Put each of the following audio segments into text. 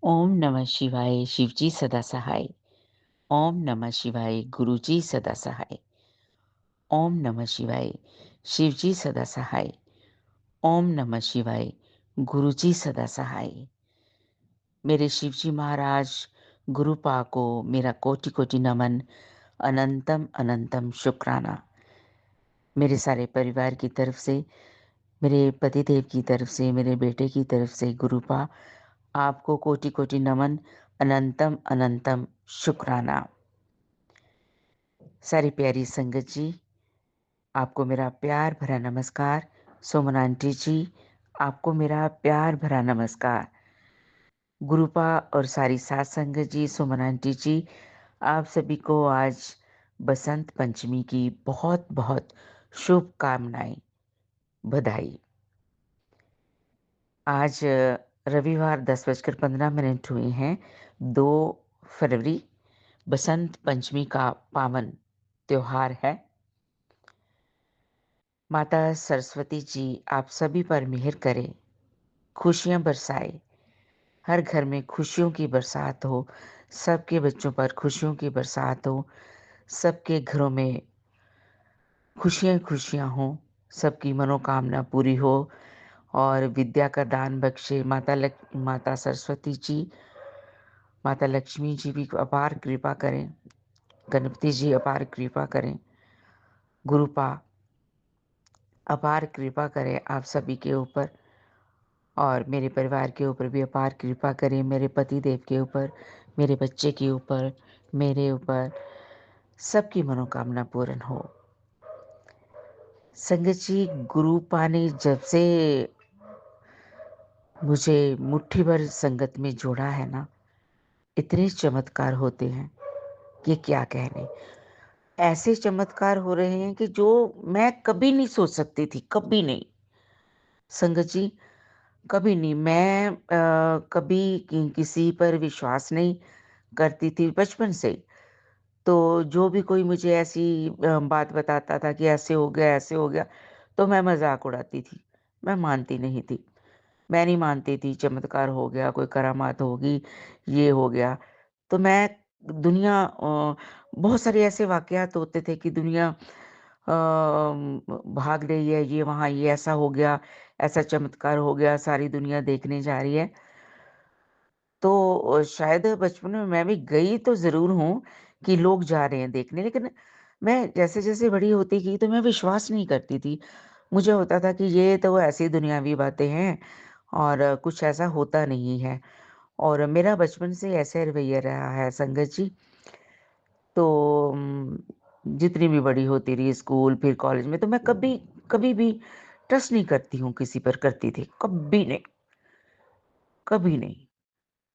ओम नमः शिवाय शिवजी सदा सहाय। ओम नमः शिवाय गुरुजी सदा सहाय। ओम नमः शिवाय शिवजी सदा सहाय। ओम नमः शिवाय गुरुजी सदा सहाय। मेरे शिवजी महाराज गुरुपा को मेरा कोटि कोटि नमन, अनंतम अनंतम शुक्राना। मेरे सारे परिवार की तरफ से, मेरे पतिदेव की तरफ से, मेरे बेटे की तरफ से गुरुपा आपको कोटि कोटि नमन, अनंतम अनंतम शुक्राना। सारी प्यारी संगत जी, आपको मेरा प्यार भरा नमस्कार। सुमन आंटी जी, आपको मेरा प्यार भरा नमस्कार। गुरुपा और सारी सात संगत जी, सुमन आंटी जी, आप सभी को आज बसंत पंचमी की बहुत बहुत शुभकामनाएं, बधाई। आज रविवार 10:15 हुए हैं, 2 फरवरी। बसंत पंचमी का पावन त्योहार है। माता सरस्वती जी आप सभी पर मेहर करे, खुशियां बरसाए, हर घर में खुशियों की बरसात हो, सबके बच्चों पर खुशियों की बरसात हो, सबके घरों में खुशियां खुशियां हो, सबकी मनोकामना पूरी हो और विद्या का दान बख्शे माता सरस्वती जी, माता लक्ष्मी जी भी अपार कृपा करें, गणपति जी अपार कृपा करें, गुरुपा अपार कृपा करें आप सभी के ऊपर और मेरे परिवार के ऊपर भी अपार कृपा करें, मेरे पति देव के ऊपर, मेरे बच्चे के ऊपर, मेरे ऊपर, सबकी मनोकामना पूर्ण हो। संगत जी, गुरुपा ने जब से मुझे मुट्ठी भर संगत में जोड़ा है ना, इतने चमत्कार होते हैं कि क्या कहने। ऐसे चमत्कार हो रहे हैं कि जो मैं कभी नहीं सोच सकती थी, कभी नहीं। संगत जी, कभी नहीं। मैं कभी किसी पर विश्वास नहीं करती थी बचपन से ही। तो जो भी कोई मुझे ऐसी बात बताता था कि ऐसे हो गया, तो मैं मज़ाक उड़ाती थी। मैं मानती नहीं थी। मैं नहीं मानती थी चमत्कार हो गया, कोई करामात होगी, ये हो गया। तो मैं दुनिया बहुत सारे ऐसे वाक़यात होते थे कि दुनिया भाग रही है, ये वहाँ ये ऐसा हो गया, ऐसा चमत्कार हो गया, सारी दुनिया देखने जा रही है। तो शायद बचपन में मैं भी गई तो ज़रूर हूँ कि लोग जा रहे हैं देखने, लेकिन मैं जैसे-जैसे बड़ी होती गई तो मैं विश्वास नहीं करती थी। मुझे होता था कि ये तो ऐसी दुनियावी बातें हैं और कुछ ऐसा होता नहीं है और मेरा बचपन से ऐसे रवैया रहा है संगत जी। तो जितनी भी बड़ी होती रही स्कूल फिर कॉलेज में तो मैं कभी कभी भी ट्रस्ट नहीं करती हूँ किसी पर, करती थी, कभी नहीं, कभी नहीं।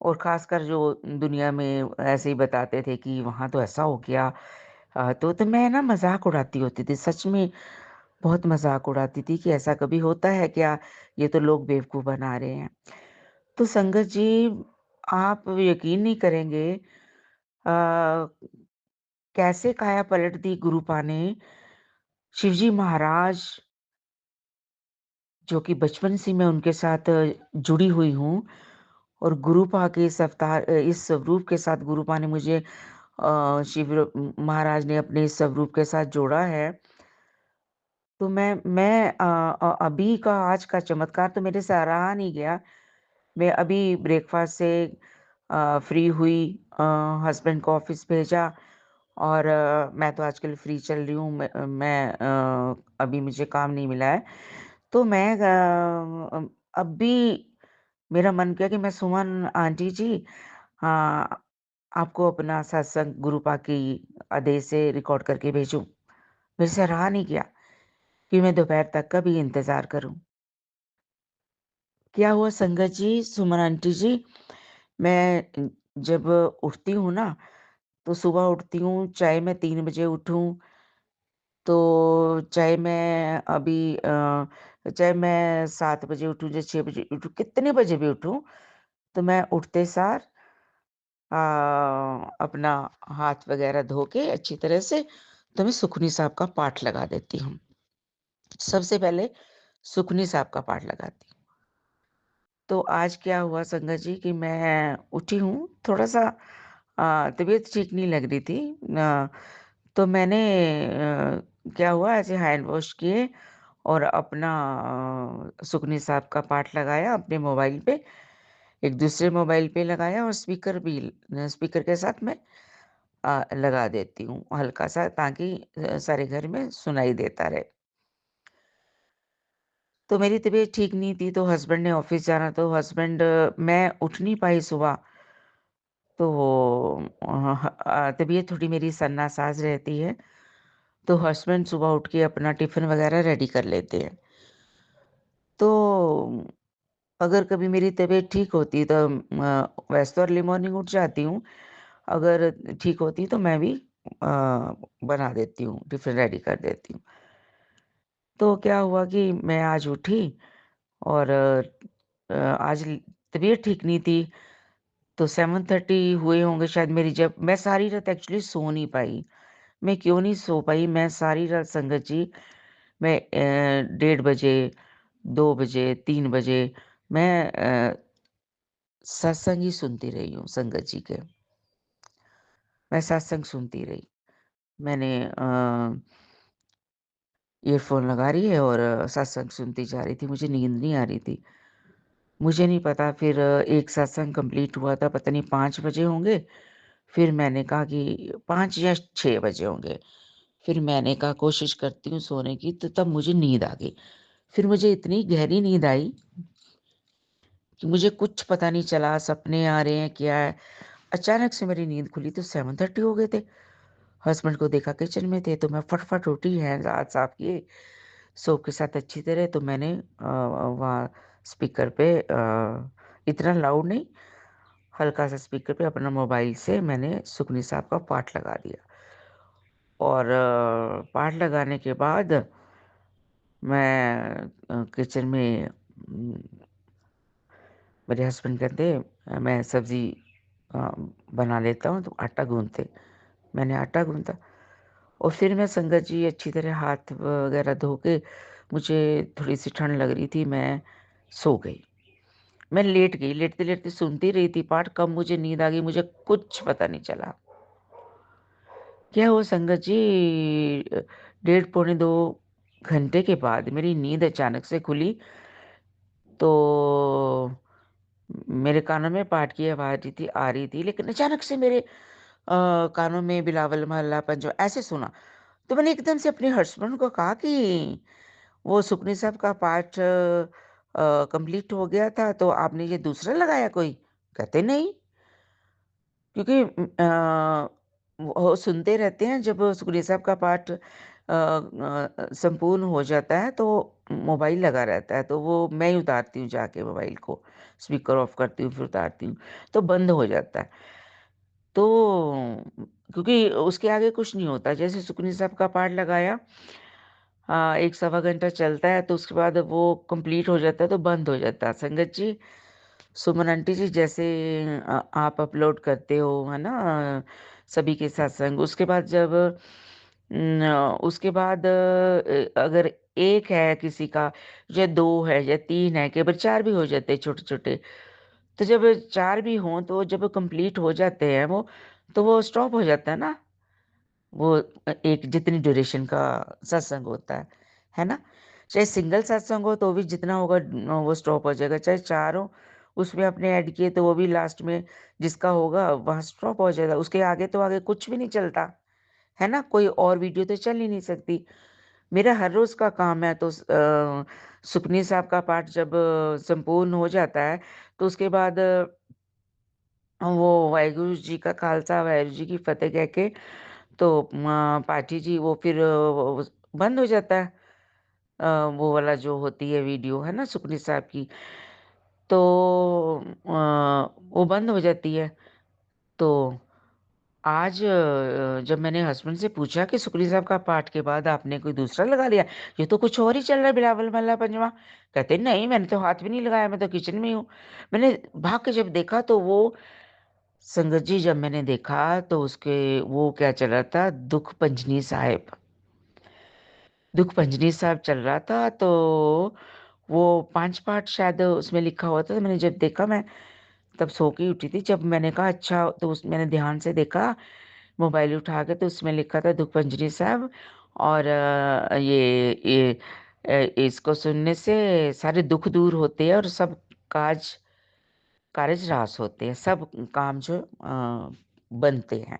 और ख़ासकर जो दुनिया में ऐसे ही बताते थे कि वहाँ तो ऐसा हो गया तो मैं ना मज़ाक उड़ाती होती थी। सच में बहुत मज़ाक उड़ाती थी कि ऐसा कभी होता है क्या? ये तो लोग बेवकूफ़ बना रहे हैं। तो संगत जी, आप यकीन नहीं करेंगे कैसे काया पलट दी गुरुपा ने। शिवजी महाराज जो कि बचपन से मैं उनके साथ जुड़ी हुई हूँ और गुरुपा के इस स्वरूप के साथ गुरुपा ने मुझे महाराज ने अपने इस स्वरूप के साथ जोड़ा है। तो मैं अभी का आज का चमत्कार तो मेरे से रहा नहीं गया। मैं अभी ब्रेकफ़ास्ट से फ्री हुई, हस्बैंड को ऑफ़िस भेजा और मैं तो आजकल फ्री चल रही हूँ। अभी मुझे काम नहीं मिला है। तो मैं अभी मेरा मन किया कि मैं सुमन आंटी जी आपको अपना सत्संग गुरुपा की आदेश से रिकॉर्ड करके भेजूँ। मेरे से रहा नहीं गया कि मैं दोपहर तक का भी इंतज़ार करूँ। क्या हुआ संगत जी, सुमन आंटी जी, मैं जब उठती हूँ ना, तो सुबह उठती हूँ, चाहे मैं 3 बजे उठूँ, तो चाहे मैं 7 बजे उठूँ या 6 बजे उठूँ, कितने बजे भी उठूँ, तो मैं उठते सार अ, अपना हाथ वगैरह धो के अच्छी तरह से, तो मैं सुखनी साहब का पाठ लगा देती हूँ। सबसे पहले सुखनी साहब का पाठ लगाती हूँ। तो आज क्या हुआ संगत जी कि मैं उठी हूँ, थोड़ा-सा तबीयत ठीक नहीं लग रही थी। तो मैंने क्या हुआ, ऐसे हैंड वॉश किए और अपना सुखनी साहब का पाठ लगाया अपने मोबाइल पे, एक दूसरे मोबाइल पे लगाया और स्पीकर के साथ मैं लगा देती हूँ हल्का-सा, ताकि सारे घर में सुनाई देता रहे। तो मेरी तबीयत ठीक नहीं थी, तो हस्बैंड ने ऑफ़िस जाना, तो मैं उठ नहीं पाई सुबह। तो तबीयत थोड़ी मेरी सन्नासाज रहती है, तो हस्बैंड सुबह उठ के अपना टिफ़िन वग़ैरह रेडी कर लेते हैं। तो अगर कभी मेरी तबीयत ठीक होती तो वैसे तो अर्ली मॉर्निंग उठ जाती हूँ, अगर ठीक होती तो मैं भी बना देती हूँ, टिफ़िन रेडी कर देती हूँ। तो क्या हुआ कि मैं आज उठी और आज तबीयत ठीक नहीं थी, तो 7:30 हुए होंगे शायद मेरी, जब मैं सारी रात एक्चुअली सो नहीं पाई। मैं क्यों नहीं सो पाई, मैं सारी रात संगत जी, मैं 1:30 बजे, 2 बजे, 3 बजे मैं सत्संग ही सुनती रही हूँ संगत जी के। मैं सत्संग सुनती रही। मैंने ईयरफ़ोन लगा रही है और सत्संग सुनती जा रही थी, मुझे नींद नहीं आ रही थी। मुझे नहीं पता, फिर एक सत्संग कंप्लीट हुआ था, पता नहीं 5 बजे होंगे। फिर मैंने कहा कि 5 या 6 बजे होंगे। फिर मैंने कहा कोशिश करती हूँ सोने की, तो तब मुझे नींद आ गई। फिर मुझे इतनी गहरी नींद आई कि मुझे कुछ पता नहीं चला, सपने आ रहे हैं, क्या है। अचानक से मेरी नींद खुली तो 7:30 हो गए थे। हस्बैंड को देखा किचन में थे, तो मैं फटाफट उठी, हैंड्स हाथ साफ किए, सोप के साथ अच्छी तरह। तो मैंने वहाँ स्पीकर पे इतना लाउड नहीं, हल्का-सा स्पीकर पे अपना मोबाइल से मैंने सुखनी साहब का पाठ लगा दिया। और पाठ लगाने के बाद मैं किचन में मेरे हस्बैंड कहते मैं सब्ज़ी अ, बना लेता हूँ, तो आटा गूँथते। मैंने आटा गूँथा और फिर मैं संगत जी अच्छी तरह हाथ वगैरह धो के, मुझे थोड़ी-सी ठंड लग रही थी, मैं सो गई। मैं लेट गई, लेटते-लेटते सुनती रही थी पाठ, कब मुझे नींद आ गई मुझे कुछ पता नहीं चला। क्या हुआ संगत जी, डेढ़ पौने 2 घंटे के बाद मेरी नींद अचानक से खुली, तो मेरे कानों में पाठ की आवाज़ आ रही थी, लेकिन अचानक से मेरे कानों में बिलावल महल्ला पंचम ऐसे सुना। तो मैंने एकदम से अपने हस्बैंड को कहा कि वो सुखनी साहब का पाठ कंप्लीट हो गया था, तो आपने ये दूसरा लगाया कोई? कहते नहीं, क्योंकि वो सुनते रहते हैं, जब सुखनी साहब का पाठ संपूर्ण हो जाता है तो मोबाइल लगा रहता है, तो वो मैं ही उतारती हूँ जाके मोबाइल को, स्पीकर ऑफ करती हूँ फिर उतारती हूँ, तो बंद हो जाता है। तो क्योंकि उसके आगे कुछ नहीं होता, जैसे सुखनी साहब का पाठ लगाया, 1 सवा घंटा चलता है, तो उसके बाद वो कंप्लीट हो जाता है तो बंद हो जाता है। संगत जी, सुमन आंटी जी, जैसे आप अपलोड करते हो, है ना? सभी के सत्संग, उसके बाद जब उसके बाद अगर 1 है किसी का, या 2 है या 3 है, कई बार 4 भी हो जाते हैं छोटे-छोटे। तो जब 4 भी हों, तो जब कंप्लीट हो जाते हैं वो, तो वो स्टॉप हो जाता है ना? वो एक जितनी ड्यूरेशन का सत्संग होता है ना? चाहे सिंगल सत्संग हो तो भी जितना होगा वो स्टॉप हो जाएगा, चाहे 4 हो, उसमें आपने ऐड किए तो वो भी लास्ट में जिसका होगा वहाँ स्टॉप हो जाएगा, उसके आगे तो आगे कुछ भी नहीं चलता, है ना? कोई और वीडियो तो चल ही नहीं सकती। मेरा हर रोज़ का काम है, तो सुखनी साहब का पाठ जब संपूर्ण हो जाता है, तो उसके बाद वो वाहिगुरु जी का खालसा, वाहिगुरु जी की फ़तेह कह के, तो पाठी जी वो फिर बंद हो जाता है। वो वाला जो होती है वीडियो, है ना, सुखनी साहब की, तो वो बंद हो जाती है। तो आज जब मैंने हस्बैंड से पूछा कि सुखनी साहब का पाठ के बाद आपने कोई दूसरा लगा लिया, ये तो कुछ और ही चल रहा है, बिलावल मल्ला पंजवा। कहते नहीं, मैंने तो हाथ भी नहीं लगाया, मैं तो किचन में ही हूँ। मैंने भाग के जब देखा तो वो संगत जी, जब मैंने देखा तो उसके वो क्या चल रहा था, दुख पंजनी साहिब। दुख पंजनी साहब चल रहा था, तो वो 5 पार्ट शायद उसमें लिखा हुआ था, तो मैंने जब देखा, मैं तब सो के ही उठी थी। जब मैंने कहा अच्छा, तो उस मैंने ध्यान से देखा मोबाइल उठा के, तो उसमें लिखा था दुखभंजनी साहब, और इसको सुनने से सारे दुख दूर होते हैं और सब काज कारज रास होते हैं, सब काम जो बनते हैं।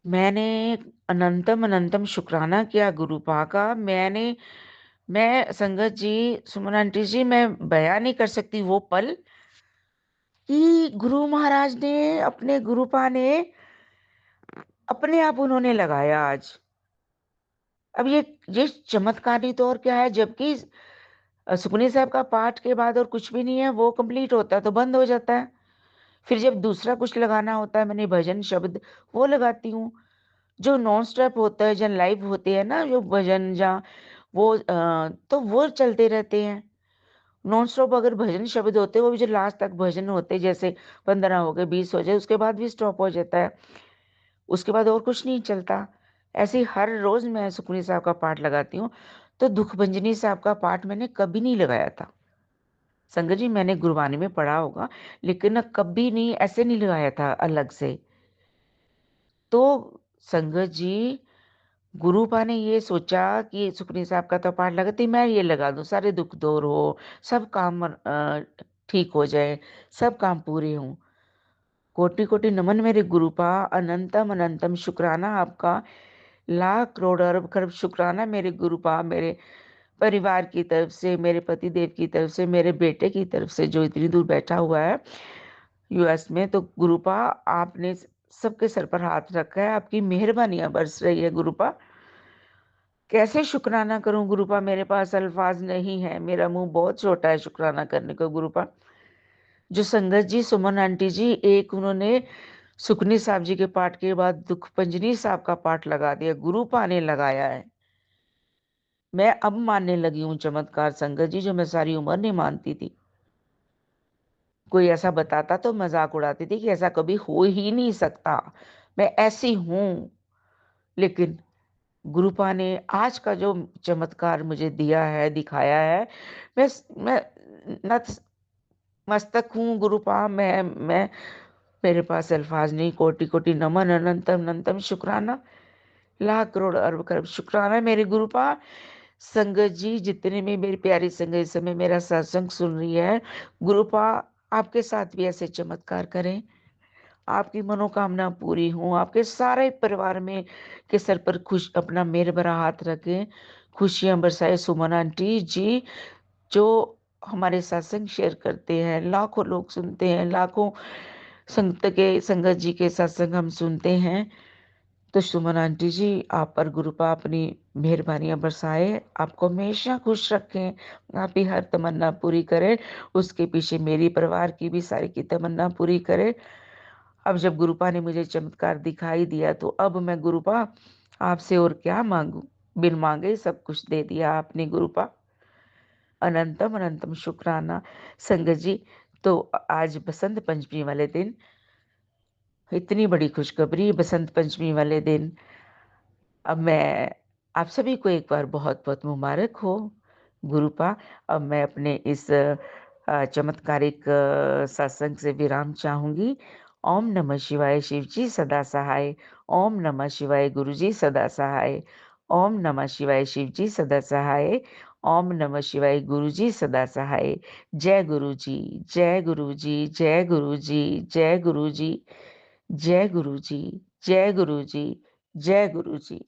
मैंने अनंतम अनंतम शुक्राना किया गुरुपा का। मैं संगत जी, सुमन आंटी जी, मैं बयां नहीं कर सकती वो पल कि गुरु महाराज ने, अपने गुरुपा ने अपने आप उन्होंने लगाया आज। अब ये चमत्कारी तो और क्या है, जबकि सुखनी साहब का पाठ के बाद और कुछ भी नहीं है, वो कंप्लीट होता है तो बंद हो जाता है। फिर जब दूसरा कुछ लगाना होता है, मैंने भजन शब्द वो लगाती हूँ। जो नॉन स्टॉप होता है, जन लाइव होते हैं ना जो भजन, जहाँ वो तो वो चलते रहते हैं। नॉन स्टॉप अगर भजन शब्द होते हैं, वो भी जो लास्ट तक भजन होते हैं, जैसे 15 हो गए, 20 हो जाए, उसके बाद भी स्टॉप हो जाता है, उसके बाद और कुछ नहीं चलता। ऐसे ही हर रोज मैं सुखमनी साहब का पाठ लगाती हूँ। तो दुखभंजनी साहब का पाठ मैंने कभी नहीं लगाया था। संगत जी, मैंने गुरबानी में पढ़ा होगा, लेकिन ना कभी नहीं, ऐसे नहीं लगाया था अलग से। तो संगत जी, गुरुपा ने ये सोचा कि सुखनी साहब का तो पाठ लगाती, मैं ये लगा दूं, सारे दुख दूर हो, सब काम ठीक हो जाए, सब काम पूरे हों। कोटि कोटि नमन मेरे गुरुपा, अनंतम अनंतम शुक्राना आपका, लाख करोड़ अरब खरब शुक्राना मेरे गुरुपा, मेरे परिवार की तरफ से, मेरे पति देव की तरफ से, मेरे बेटे की तरफ से जो इतनी दूर बैठा हुआ है यूएस में। तो गुरुपा, आपने सबके सर पर हाथ रखा है, आपकी मेहरबानियां बरस रही है गुरुपा। कैसे शुक्राना करूं गुरुपा, मेरे पास अल्फाज नहीं है, मेरा मुंह बहुत छोटा है शुक्राना करने को गुरुपा। जो संगत जी, सुमन आंटी जी, एक उन्होंने सुखनी साहब जी के पाठ के बाद दुखभंजनी साहब का पाठ लगा दिया, गुरुपा ने लगाया है। मैं अब मानने लगी हूँ चमत्कार संगत जी, जो मैं सारी उम्र नहीं मानती थी। कोई ऐसा बताता तो मजाक उड़ाती थी कि ऐसा कभी हो ही नहीं सकता, मैं ऐसी हूं। लेकिन गुरुपा ने आज का जो चमत्कार मुझे दिया है, दिखाया है, मैं नतमस्तक हूँ गुरुपा। मैं मेरे पास अल्फाज नहीं। कोटि कोटि नमन, अनंतम अनंतम शुक्राना, लाख करोड़ अरब खरब शुक्राना मेरे गुरुपा। संगत जी, जितने में मेरी प्यारी संगत इस समय मेरा सत्संग सुन रही है, गुरुपा आपके साथ भी ऐसे चमत्कार करें, आपकी मनोकामना पूरी हो, आपके सारे परिवार में के सर पर खुश अपना मेहर भरा हाथ रखें, खुशियां बरसाए। सुमन आंटी जी, जो हमारे सत्संग शेयर करते हैं, लाखों लोग सुनते हैं, लाखों संगत जी के सत्संग हम सुनते हैं। तो सुमन आंटी जी, आप पर गुरुपा अपनी मेहरबानियां बरसाए, आपको हमेशा खुश रखें, आपकी हर तमन्ना पूरी करे, उसके पीछे मेरी परिवार की भी सारी की तमन्ना पूरी करे। अब जब गुरुपा ने मुझे चमत्कार दिखाई दिया, तो अब मैं गुरुपा आपसे और क्या मांगू, बिन मांगे सब कुछ दे दिया आपने गुरुपा। अनंतम अनंतम शुक्राना। संगत जी, तो आज बसंत पंचमी वाले दिन, इतनी बड़ी खुशखबरी, बसंत पंचमी वाले दिन, अब मैं आप सभी को एक बार बहुत-बहुत मुबारक हो गुरुपा। अब मैं अपने इस चमत्कारिक सत्संग से विराम चाहूँगी। ओम नमः शिवाय, शिव जी सदा सहाय। ओम नमः शिवाय, गुरु जी सदा सहाय। ओम नमः शिवाय, शिव जी सदा सहाय। ओम नमः शिवाय, गुरु जी सदा सहाय। जय गुरु जी, जय गुरु जी, जय गुरु जी, जय गुरु जी, जय गुरु जी, जय गुरु जी, जय गुरु जी।